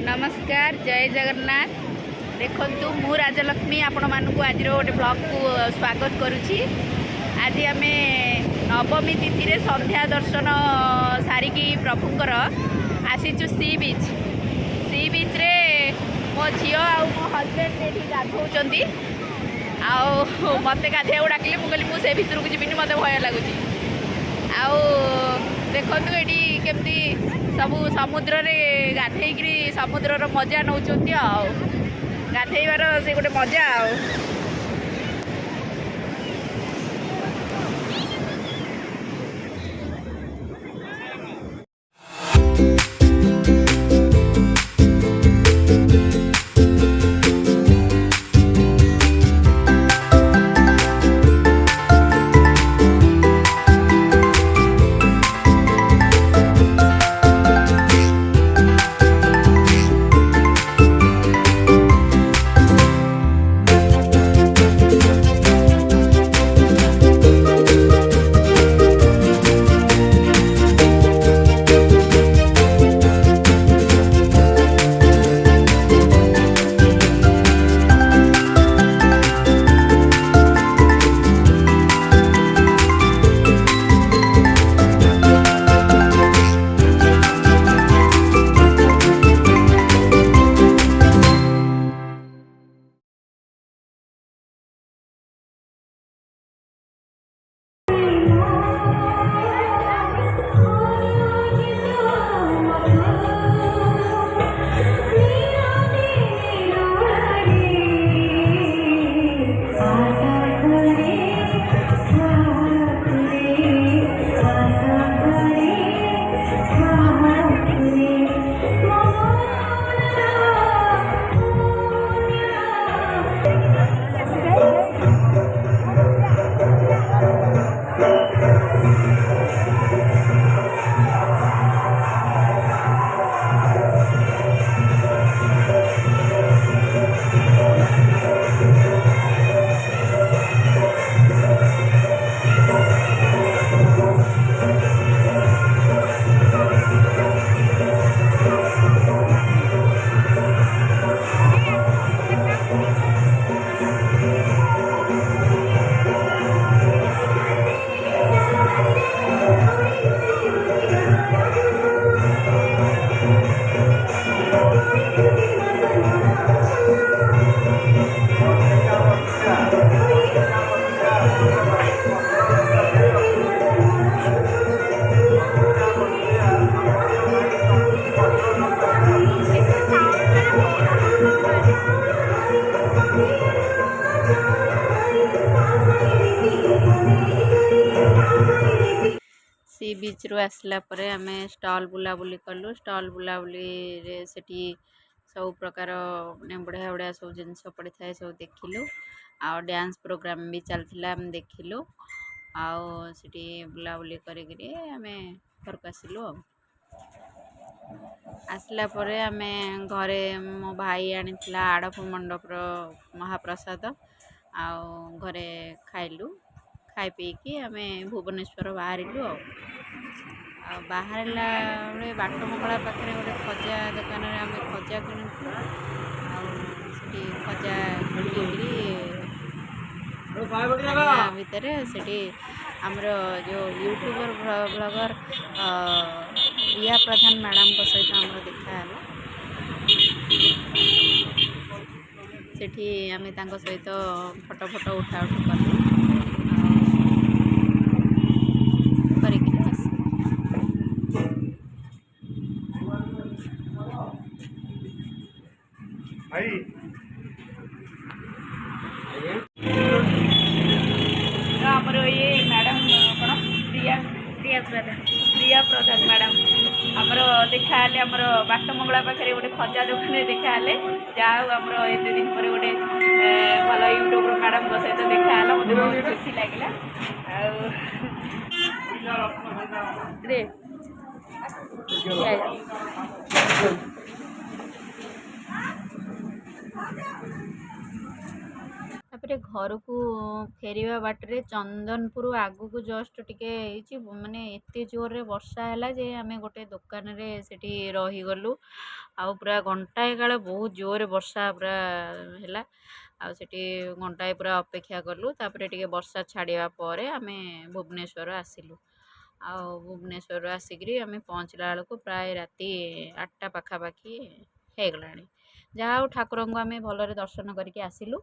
नमस्कार जय जगन्नाथ। देखु मु राजलक्ष्मी आपण मानक आज गोटे ब्लॉग को स्वागत करुच्ची। आज आम नवमी तिथि रे संध्या दर्शन सारिकी प्रभुंकर आसीचु सी बीच रे मो झी आ मो हजबैंड ये गाधौं मत गाधे डाकिले मुझे मुझे भर को जीवन मत भय लगुच। देखु ये केमती सब समुद्र रे गाधेकरी समुद्र मजा नौ गाधेबार से गोटे मजा सी बीच रू आसला परे आमे स्टॉल बुलाबुली कलु। स्टॉल बुलाबुली रे सेठी सब प्रकार ने बढ़िया बढ़िया सब जिनस पड़ी थाए सब देखिलु। आ डांस प्रोग्राम भी चलथिला हम देखिलु। आ सेठी बुलाबुली करिकरी आमे घर को आसिलु। आसला परे आमे घरे मो भाई आनिथिला आड़प मंडप रो महाप्रसाद आ घरे खाइलु। खाई पी कि आमे भुवनेश्वर बाहरिलु। बाहरला बेले बाटमंगला पाखे गोटे खजा दुकान रे आमे खजा किणुथु। खजा भितर से आमर जो यूट्यूबर ब्लॉगर रिया प्रधान मैडम को सहित आमर देखा सेठी आमे तांको सहित फोटो फोटो उठा उठी कलु। आमर ये मैडम कौन प्रिया प्रधान मैडम आमर देखा आमर बाटमंगला पाखे गोटे खजा दुकान देखा जामर एत दिन पर गोटे भल यूट्यूब मैडम सहित देखा मतलब बहुत खुशी लगे। ତାପରେ ଘରକୁ ଫେରିବା ବାଟରେ ଚନ୍ଦନପୁର ଆଗକୁ ଜଷ୍ଟ ଟିକେ ହେଇଛି ମାନେ ଏତେ ଜୋରରେ ବର୍ଷା ହେଲା ଯେ ଆମେ ଗୋଟେ ଦୋକାନରେ ସେଠି ରହିଗଲୁ। ଆଉ ପୁରା ଘଣ୍ଟାଏ କାଳ ବହୁତ ଜୋରରେ ବର୍ଷା ପୁରା ହେଲା। ଆଉ ସେଠି ଘଣ୍ଟାଏ ପୁରା ଅପେକ୍ଷା କଲୁ। ତାପରେ ଟିକେ ବର୍ଷା ଛାଡ଼ିବା ପରେ ଆମେ ଭୁବନେଶ୍ୱର ଆସିଲୁ। ଆଉ ଭୁବନେଶ୍ୱରରୁ ଆସିକିରି ଆମେ ପହଞ୍ଚିଲା ବେଳକୁ ପ୍ରାୟ ରାତି 8ଟା ପାଖାପାଖି ହେଇଗଲାଣି। ଯାହା ହଉ ଠାକୁରଙ୍କୁ ଆମେ ଭଲରେ ଦର୍ଶନ କରିକି ଆସିଲୁ।